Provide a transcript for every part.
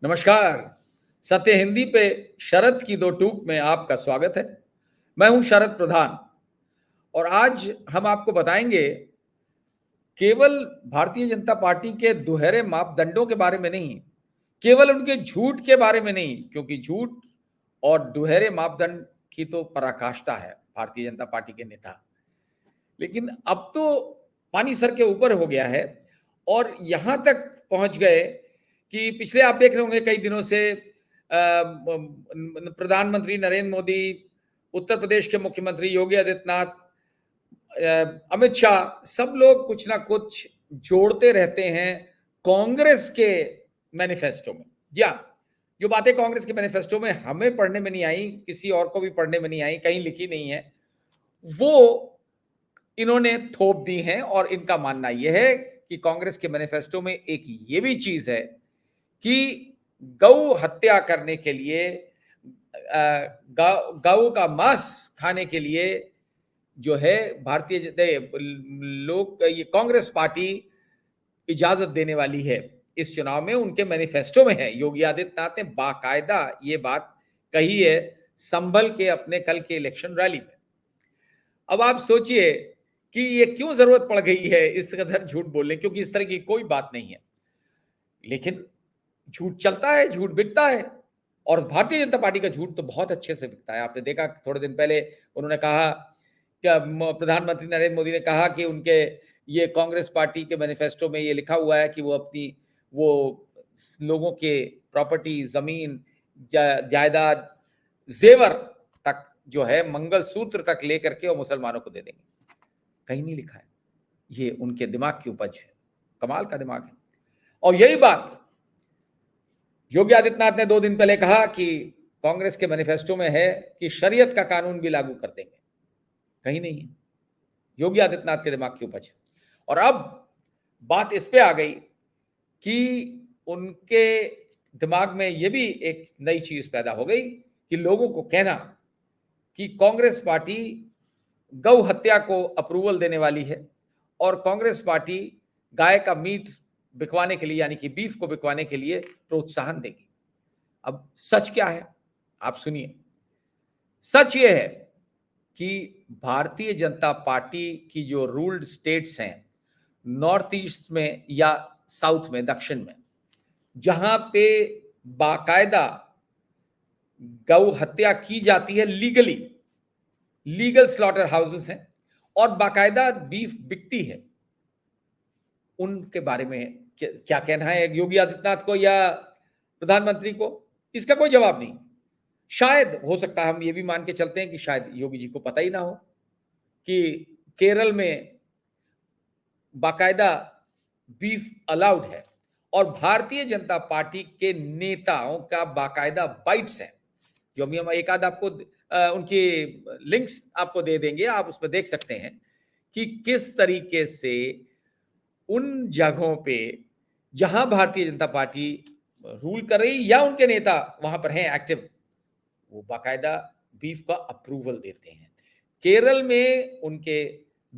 नमस्कार। सत्य हिंदी पे शरद की दो टूक में आपका स्वागत है। मैं हूं शरद प्रधान और आज हम आपको बताएंगे केवल भारतीय जनता पार्टी के दुहरे मापदंडों के बारे में नहीं, केवल उनके झूठ के बारे में नहीं, क्योंकि झूठ और दुहरे मापदंड की तो पराकाष्ठा है भारतीय जनता पार्टी के नेता। लेकिन अब तो पानी सर के ऊपर हो गया है और यहां तक पहुंच गए कि पिछले आप देख रहे होंगे कई दिनों से प्रधानमंत्री नरेंद्र मोदी, उत्तर प्रदेश के मुख्यमंत्री योगी आदित्यनाथ, अमित शाह, सब लोग कुछ ना कुछ जोड़ते रहते हैं कांग्रेस के मैनिफेस्टो में। या जो बातें कांग्रेस के मैनिफेस्टो में हमें पढ़ने में नहीं आई, किसी और को भी पढ़ने में नहीं आई, कहीं लिखी नहीं है, वो इन्होंने थोप दी हैं। और इनका मानना यह है कि कांग्रेस के मैनिफेस्टो में एक ये भी चीज है कि गौ हत्या करने के लिए, गौ का मांस खाने के लिए जो है लोग, ये कांग्रेस पार्टी इजाजत देने वाली है इस चुनाव में। उनके मैनिफेस्टो में है। योगी आदित्यनाथ ने बाकायदा ये बात कही है संभल के अपने कल के इलेक्शन रैली में। अब आप सोचिए कि ये क्यों जरूरत पड़ गई है इस कदर झूठ बोलने, क्योंकि इस तरह की कोई बात नहीं है, लेकिन झूठ चलता है, झूठ बिकता है। और भारतीय जनता पार्टी का झूठ तो बहुत अच्छे से बिकता है। आपने देखा थोड़े दिन पहले उन्होंने कहा, क्या प्रधानमंत्री नरेंद्र मोदी ने कहा कि उनके ये कांग्रेस पार्टी के मैनिफेस्टो में ये लिखा हुआ है कि वो अपनी वो लोगों के प्रॉपर्टी, जमीन, जायदाद, जेवर तक जो है, मंगलसूत्र तक लेकर के वो मुसलमानों को दे देंगे। कहीं नहीं लिखा है। ये उनके दिमाग की उपज है। कमाल का दिमाग है। और यही बात योगी आदित्यनाथ ने 2 दिन पहले कहा कि कांग्रेस के मैनिफेस्टो में है कि शरीयत का कानून भी लागू कर देंगे। कहीं नहीं है। योगी आदित्यनाथ के दिमाग की उपज है। और अब बात इस पे आ गई कि उनके दिमाग में यह भी एक नई चीज पैदा हो गई कि लोगों को कहना कि कांग्रेस पार्टी गौ हत्या को अप्रूवल देने वाली है और कांग्रेस पार्टी गाय का मीट बिकवाने के लिए, यानी कि बीफ को बिकवाने के लिए प्रोत्साहन देगी। अब सच क्या है आप सुनिए। सच यह है कि भारतीय जनता पार्टी की जो रूल्ड स्टेट्स हैं, नॉर्थ ईस्ट में या साउथ में, दक्षिण में, जहां पे बाकायदा गौ हत्या की जाती है, लीगल स्लॉटर हाउसेस हैं और बाकायदा बीफ बिकती है, उनके बारे में क्या कहना है योगी आदित्यनाथ को या प्रधानमंत्री को? इसका कोई जवाब नहीं। शायद हो सकता है हम ये भी मान के चलते हैं कि शायद योगी जी को पता ही ना हो कि केरल में बाकायदा बीफ अलाउड है और भारतीय जनता पार्टी के नेताओं का बाकायदा बाइट्स है, जो हम एक आध आपको उनकी लिंक्स आपको दे देंगे, आप उसमें देख सकते हैं कि किस तरीके से उन जगहों पे जहां भारतीय जनता पार्टी रूल कर रही या उनके नेता वहां पर हैं एक्टिव, वो बाकायदा बीफ का अप्रूवल देते हैं। केरल में उनके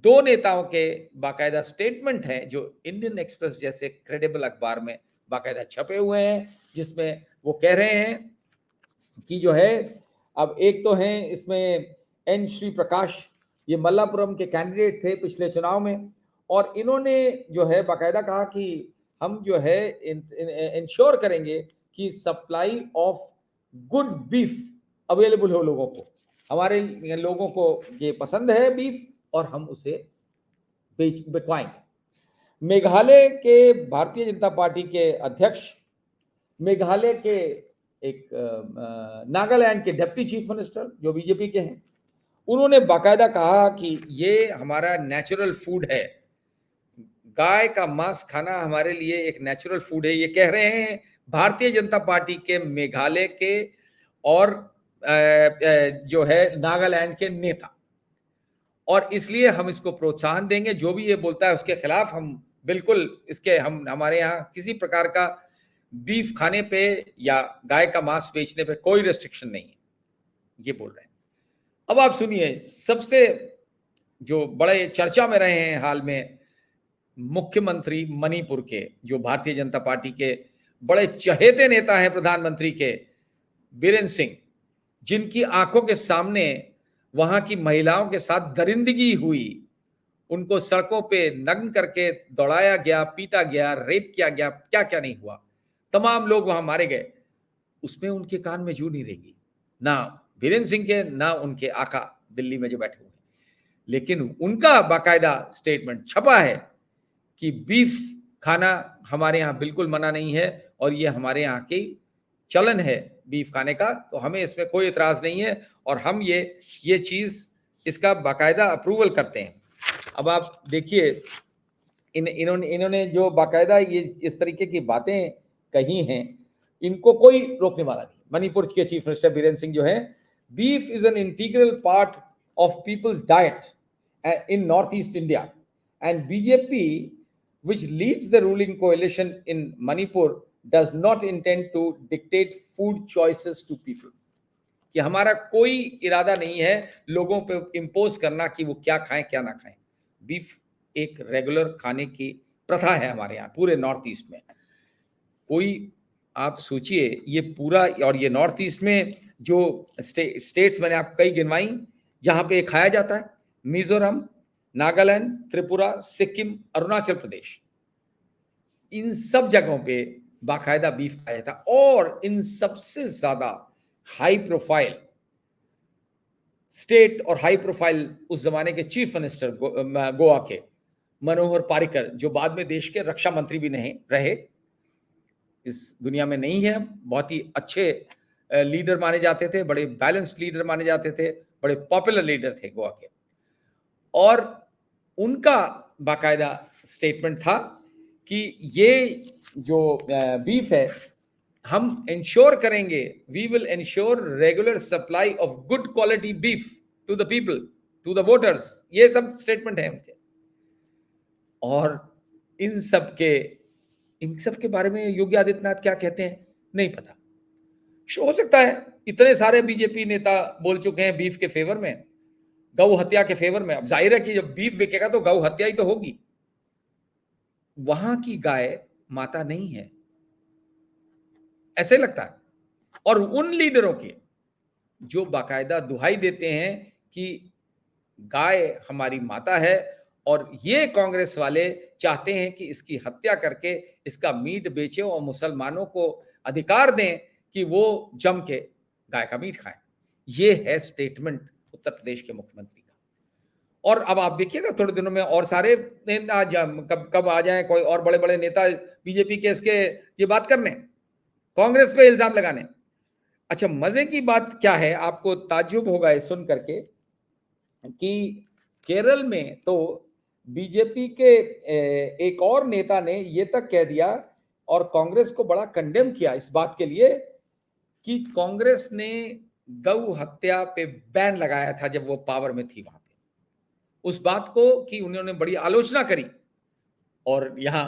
2 नेताओं के बाकायदा स्टेटमेंट हैं जो इंडियन एक्सप्रेस जैसे क्रेडिबल अखबार में बाकायदा छपे हुए हैं, जिसमें वो कह रहे हैं कि जो है, अब एक तो हैं इसमें एन श्री प्रकाश, ये मल्लापुरम के कैंडिडेट थे पिछले चुनाव में, और इन्होंने जो है बाकायदा कहा कि हम जो है इंश्योर करेंगे कि supply of good beef available हो लोगों को। हमारे लोगों को ये पसंद है बीफ और हम उसे बिकवाएंगे। मेघालय के भारतीय जनता पार्टी के अध्यक्ष, मेघालय के एक नागालैंड के डिप्टी चीफ मिनिस्टर जो बीजेपी के हैं, उन्होंने बाकायदा कहा कि ये हमारा नेचुरल फूड है, गाय का मांस खाना हमारे लिए एक नेचुरल फूड है। ये कह रहे हैं भारतीय जनता पार्टी के मेघालय के और जो है नागालैंड के नेता, और इसलिए हम इसको प्रोत्साहन देंगे। जो भी ये बोलता है उसके खिलाफ हम बिल्कुल इसके, हमारे यहाँ किसी प्रकार का बीफ खाने पे या गाय का मांस बेचने पे कोई रेस्ट्रिक्शन नहीं है, ये बोल रहे हैं। अब आप सुनिए, सबसे जो बड़े चर्चा में रहे हैं हाल में, मुख्यमंत्री मणिपुर के, जो भारतीय जनता पार्टी के बड़े चहेते नेता हैं प्रधानमंत्री के, बीरेंद्र सिंह, जिनकी आंखों के सामने वहां की महिलाओं के साथ दरिंदगी हुई, उनको सड़कों पे नग्न करके दौड़ाया गया, पीटा गया, रेप किया गया, क्या क्या नहीं हुआ, तमाम लोग वहां मारे गए, उसमें उनके कान में जू नहीं रहेगी, ना बीरेंद्र सिंह के, ना उनके आका दिल्ली में जो बैठे हुए हैं। लेकिन उनका बाकायदा स्टेटमेंट छपा है कि बीफ खाना हमारे यहाँ बिल्कुल मना नहीं है और ये हमारे यहाँ की चलन है बीफ खाने का, तो हमें इसमें कोई इतराज नहीं है और हम ये चीज इसका बाकायदा अप्रूवल करते हैं। अब आप देखिए इन्होंने जो बाकायदा ये इस तरीके की बातें कही हैं, इनको कोई रोकने वाला नहीं। मणिपुर के चीफ मिनिस्टर बीरेंद्र सिंह जो है, beef is an integral part of people's diet in north east India and BJP which leads the ruling coalition in Manipur does not intend to dictate food choices to people। कि हमारा कोई इरादा नहीं है लोगों पे इम्पोज करना कि वो क्या खाएं क्या ना खाएं। बीफ एक रेगुलर खाने की प्रथा है हमारे यहाँ पूरे नॉर्थ ईस्ट में। कोई आप सोचिए ये पूरा, और ये नॉर्थ ईस्ट में जो स्टेट्स मैंने आपको कई गिनवाई जहां पे खाया जाता है, मिजोरम, नागालैंड, त्रिपुरा, सिक्किम, अरुणाचल प्रदेश, इन सब जगहों पे बाकायदा बीफ खाया जाता है। और इन सबसे ज्यादा हाई प्रोफाइल स्टेट और हाई प्रोफाइल उस जमाने के चीफ मिनिस्टर गोवा के मनोहर पारिकर, जो बाद में देश के रक्षा मंत्री भी नहीं रहे, इस दुनिया में नहीं है, बहुत ही अच्छे लीडर माने जाते थे, बड़े बैलेंस्ड लीडर माने जाते थे, बड़े पॉपुलर लीडर थे गोवा के। और उनका बाकायदा स्टेटमेंट था कि ये जो बीफ है हम इंश्योर करेंगे, we will ensure regular supply of good quality beef to the people, to the voters. ये सब स्टेटमेंट है उनके। और इन सब के बारे में योगी आदित्यनाथ क्या कहते हैं नहीं पता। हो सकता है इतने सारे बीजेपी नेता बोल चुके हैं बीफ के फेवर में, गौ हत्या के फेवर में। अब जाहिर है कि जब बीफ बिकेगा तो गौ हत्या ही तो होगी। वहां की गाय माता नहीं है, ऐसे लगता है। और उन लीडरों की जो बाकायदा दुहाई देते हैं कि गाय हमारी माता है, और ये कांग्रेस वाले चाहते हैं कि इसकी हत्या करके इसका मीट बेचें और मुसलमानों को अधिकार दें कि वो जम के गाय का मीट खाएं। ये है स्टेटमेंट उत्तर प्रदेश के मुख्यमंत्री का। और अब आप देखिएगा थोड़े दिनों में और सारे नेता कब आ जाए कोई और बड़े बड़े नेता बीजेपी के इसके ये बात करने, कांग्रेस पे इल्जाम लगाने। अच्छा, मजे की बात क्या है, आपको ताज्जुब होगा ये सुन करके कि केरल में तो बीजेपी के एक और नेता ने ये तक कह दिया और कांग्रेस को बड़ा कंडेम किया इस बात के लिए कि कांग्रेस ने गौ हत्या पे बैन लगाया था जब वो पावर में थी वहां पे, उस बात को कि उन्होंने बड़ी आलोचना करी। और यहां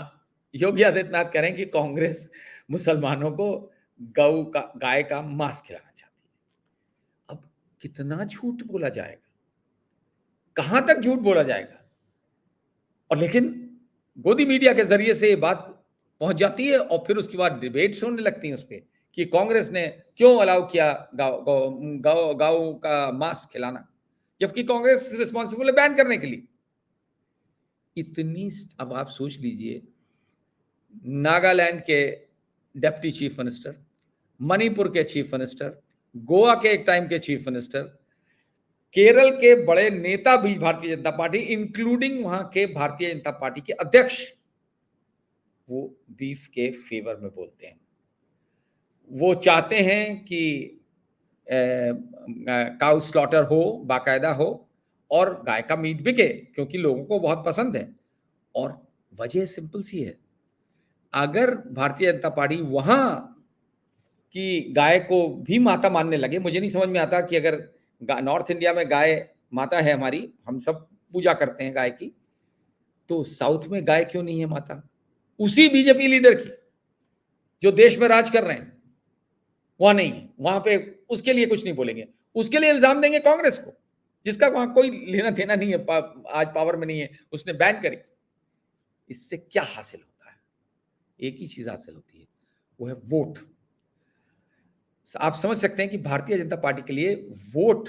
योगी आदित्यनाथ कह रहे हैं कि कांग्रेस मुसलमानों को गाय का मांस खिलाना चाहती है। अब कितना झूठ बोला जाएगा, कहां तक झूठ बोला जाएगा। और लेकिन गोदी मीडिया के जरिए से ये बात पहुंच जाती है और फिर उसके बाद डिबेट्स होने लगती हैं उस पर कि कांग्रेस ने क्यों अलाउ किया गाँव का मांस खिलाना, जबकि कांग्रेस रिस्पॉन्सिबल है बैन करने के लिए। इतनी, अब आप सोच लीजिए, नागालैंड के डिप्टी चीफ मिनिस्टर, मणिपुर के चीफ मिनिस्टर, गोवा के एक टाइम के चीफ मिनिस्टर, केरल के बड़े नेता भी भारतीय जनता पार्टी, इंक्लूडिंग वहां के भारतीय जनता पार्टी के अध्यक्ष, वो बीफ के फेवर में बोलते हैं। वो चाहते हैं कि काउ स्लॉटर हो, बाकायदा हो और गाय का मीट बिके क्योंकि लोगों को बहुत पसंद है। और वजह सिंपल सी है, अगर भारतीय जनता पार्टी वहां की गाय को भी माता मानने लगे, मुझे नहीं समझ में आता कि अगर नॉर्थ इंडिया में गाय माता है हमारी, हम सब पूजा करते हैं गाय की, तो साउथ में गाय क्यों नहीं है माता? उसी बीजेपी लीडर की जो देश में राज कर रहे हैं वहां नहीं, वहां पे उसके लिए कुछ नहीं बोलेंगे, उसके लिए इल्जाम देंगे कांग्रेस को जिसका वहां कोई लेना देना नहीं है, आज पावर में नहीं है, उसने बैन करी। इससे क्या हासिल होता है? एक ही चीज हासिल होती है, वो है वोट। आप समझ सकते हैं कि भारतीय जनता पार्टी के लिए वोट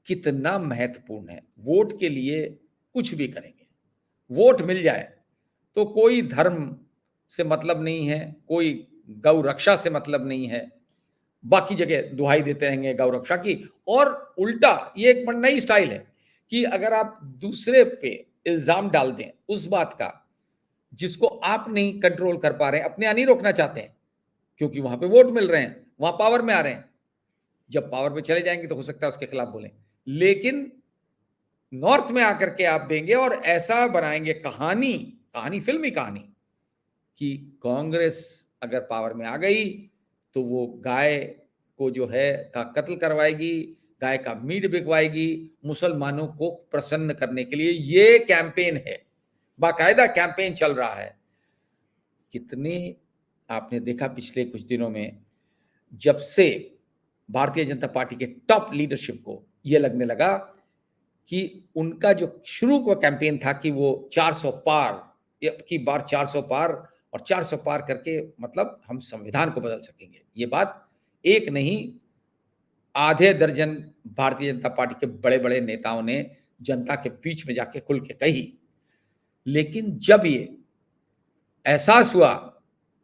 कितना महत्वपूर्ण है। वोट के लिए कुछ भी करेंगे। वोट मिल जाए तो कोई धर्म से मतलब नहीं है, कोई गौ रक्षा से मतलब नहीं है। बाकी जगह दुहाई देते रहेंगे गौ रक्षा की। और उल्टा ये एक नई स्टाइल है कि अगर आप दूसरे पे इल्जाम डाल दें उस बात का जिसको आप नहीं कंट्रोल कर पा रहे हैं, अपने यहाँ नहीं रोकना चाहते हैं, क्योंकि वहां पे वोट मिल रहे हैं, वहां पावर में आ रहे हैं। जब पावर में चले जाएंगे तो हो सकता है उसके खिलाफ बोलें, लेकिन नॉर्थ में आकर के आप देंगे और ऐसा बनाएंगे कहानी, कहानी फिल्मी कहानी, कि कांग्रेस अगर पावर में आ गई तो वो गाय को जो है का कत्ल करवाएगी, गाय का मीट बिकवाएगी, मुसलमानों को प्रसन्न करने के लिए ये कैंपेन है, बाकायदा कैंपेन चल रहा है। कितने आपने देखा पिछले कुछ दिनों में, जब से भारतीय जनता पार्टी के टॉप लीडरशिप को यह लगने लगा कि उनका जो शुरू का कैंपेन था कि वो 400 पार, की बार 400 पार, और 400 पार करके मतलब हम संविधान को बदल सकेंगे। ये बात एक नहीं, आधे दर्जन भारतीय जनता पार्टी के बड़े-बड़े नेताओं ने जनता के बीच में जाके खुल के कही। लेकिन जब ये एहसास हुआ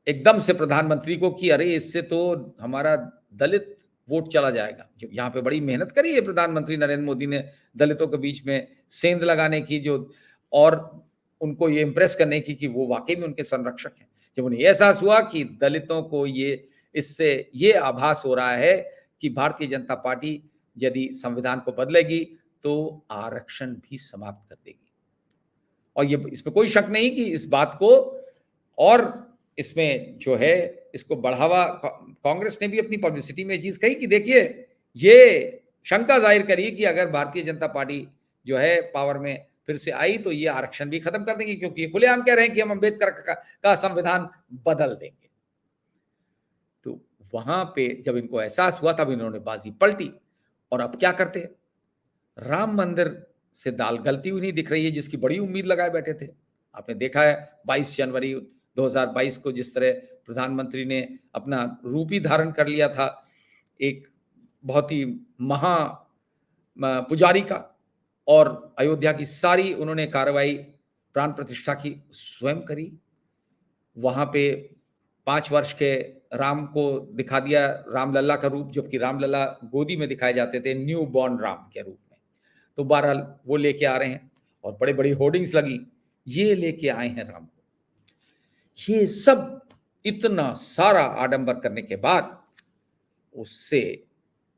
एकदम से प्रधानमंत्री को कि अरे इससे तो हमारा दलित वोट चला जाएगा। जो यहाँ पे बड़ी मेहनत करी है प्रधानमंत्री नरेंद्र मोदी ने दलितों के बीच में सेंध लगाने की, जो और उनको ये इंप्रेस करने की कि वो वाकई में उनके संरक्षक हैं। जब उन्हें एहसास हुआ कि दलितों को ये इससे ये आभास हो रहा है कि भारतीय जनता पार्टी यदि संविधान को बदलेगी तो आरक्षण भी समाप्त कर देगी। और ये इसमें कोई शक नहीं कि इस बात को, और इसमें जो है इसको बढ़ावा, कांग्रेस ने भी अपनी पब्लिसिटी में ये चीज कही कि देखिए ये शंका जाहिर करी कि अगर भारतीय जनता पार्टी जो है पावर में फिर से आई तो ये आरक्षण भी खत्म कर देंगे, क्योंकि खुलेआम कह रहे हैं कि हम अम्बेडकर का संविधान बदल देंगे। तो वहां पे जब इनको एहसास हुआ तब इन्होंने बाजी पलटी। और अब क्या करते हैं, राम मंदिर से दाल गलती हुई नहीं दिख रही है, जिसकी बड़ी उम्मीद लगाए बैठे थे। आपने देखा है 22 जनवरी 2022 को जिस तरह प्रधानमंत्री ने अपना रूप ही धारण कर लिया था एक बहुत ही महा पुजारी का, और अयोध्या की सारी उन्होंने कार्रवाई प्राण प्रतिष्ठा की स्वयं करी। वहां पे 5 वर्ष के राम को दिखा दिया, रामलला का रूप, जबकि रामलला गोदी में दिखाए जाते थे न्यू बॉर्न राम के रूप में। तो बहरहाल वो लेके आ रहे हैं और बड़ी बड़ी होर्डिंग्स लगी, ये लेके आए हैं राम को। ये सब इतना सारा आडंबर करने के बाद उससे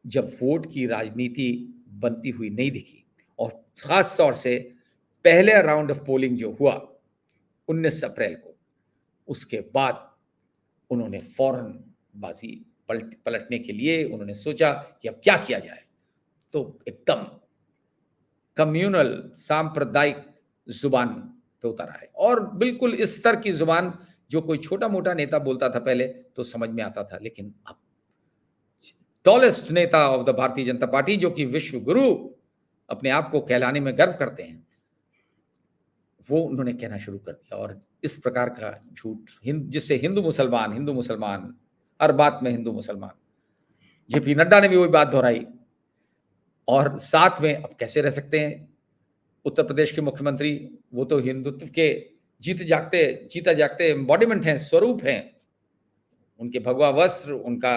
जब वोट की राजनीति बनती हुई नहीं दिखी, और खास तौर से पहले राउंड ऑफ पोलिंग जो हुआ 19 अप्रैल को, उसके बाद उन्होंने फौरन बाजी पलटने के लिए उन्होंने सोचा कि अब क्या किया जाए। तो एकदम कम्युनल सांप्रदायिक जुबान पे उतर आए, और बिल्कुल इस स्तर की जुबान जो कोई छोटा मोटा नेता बोलता था पहले तो समझ में आता था, लेकिन अब टॉलेस्ट नेता of the Bharatiya Janata party, जो कि विश्व गुरु अपने आप को कहलाने में गर्व करते हैं, वो उन्होंने कहना शुरू कर दिया। और इस प्रकार का झूठ जिससे हिंदू मुसलमान हर बात में हिंदू मुसलमान, जेपी नड्डा ने भी वही बात दोहराई। और साथ में अब कैसे रह सकते हैं उत्तर प्रदेश के मुख्यमंत्री, वो तो हिंदुत्व के जीता जागते एम्बॉडीमेंट हैं, स्वरूप हैं। उनके भगवा वस्त्र, उनका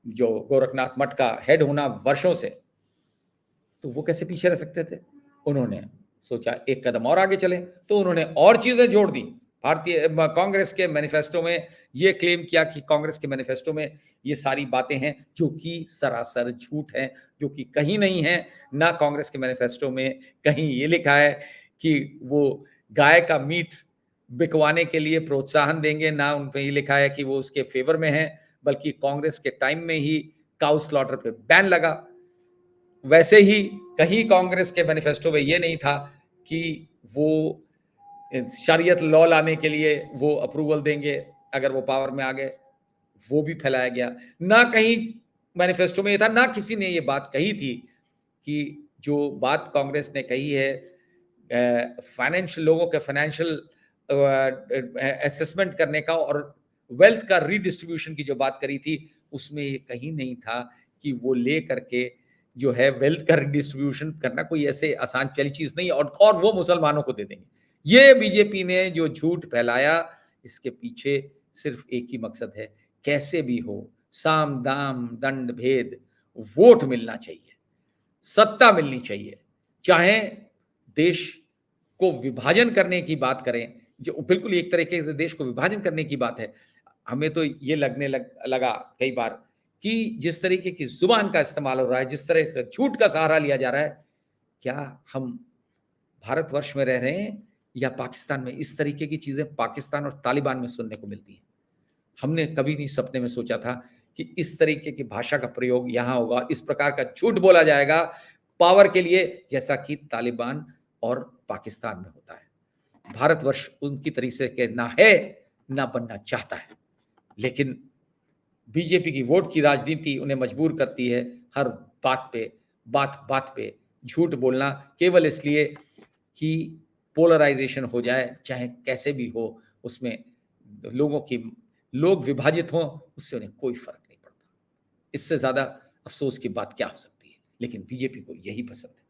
जो गोरखनाथ मठ का हेड होना वर्षों से, तो वो कैसे पीछे रह सकते थे। उन्होंने सोचा एक कदम और आगे चले, तो उन्होंने और चीजें जोड़ दी। भारतीय कांग्रेस के मैनिफेस्टो में ये क्लेम किया कि कांग्रेस के मैनिफेस्टो में ये सारी बातें हैं जो कि सरासर झूठ हैं, जो कि कहीं नहीं है। ना कांग्रेस के मैनिफेस्टो में कहीं ये लिखा है कि वो गाय का मीट बिकवाने के लिए प्रोत्साहन देंगे, ना उन पे ये लिखा है कि वो उसके फेवर में है, बल्कि कांग्रेस के टाइम में ही काउ स्लॉटर पे बैन लगा। वैसे ही कहीं कांग्रेस के मैनिफेस्टो में ये नहीं था कि वो शरीयत लॉ लाने के लिए वो अप्रूवल देंगे अगर वो पावर में आ गए, वो भी फैलाया गया। ना कहीं मैनिफेस्टो में ये था, ना किसी ने ये बात कही थी कि जो बात कांग्रेस ने कही है फाइनेंशियल लोगों के फाइनेंशियल असेसमेंट करने का और वेल्थ का रीडिस्ट्रीब्यूशन की जो बात करी थी, उसमें ये कहीं नहीं था कि वो ले करके जो है वेल्थ का रीडिस्ट्रीब्यूशन करना कोई ऐसे आसान चली चीज़ नहीं है, और वो मुसलमानों को दे देंगे। ये बीजेपी ने जो झूठ फैलाया, इसके पीछे सिर्फ एक ही मकसद है, कैसे भी हो, साम, दाम, दंड, भेद, वोट मिलना चाहिए, सत्ता मिलनी चाहिए। चाहे देश को विभाजन करने की बात करें, जो बिल्कुल एक तरीके से देश को विभाजन करने की बात है। हमें तो ये लगा कई बार कि जिस तरीके की ज़ुबान का इस्तेमाल हो रहा है, जिस तरह से झूठ का सहारा लिया जा रहा है, क्या हम भारतवर्ष में रह रहे हैं या पाकिस्तान में? इस तरीके की चीज़ें पाकिस्तान और तालिबान में सुनने को मिलती हैं। हमने कभी नहीं सपने में सोचा था कि इस तरीके की भाषा का प्रयोग यहाँ होगा, इस प्रकार का झूठ बोला जाएगा पावर के लिए, जैसा कि तालिबान और पाकिस्तान में होता है। भारतवर्ष उनकी तरीके के ना है, ना बनना चाहता है। लेकिन बीजेपी की वोट की राजनीति उन्हें मजबूर करती है हर बात-बात पे झूठ बोलना, केवल इसलिए कि पोलराइज़ेशन हो जाए, चाहे कैसे भी हो, उसमें लोग विभाजित हों, उससे उन्हें कोई फ़र्क नहीं पड़ता। इससे ज़्यादा अफ़सोस की बात क्या हो सकती है? लेकिन बीजेपी को यही पसंद है।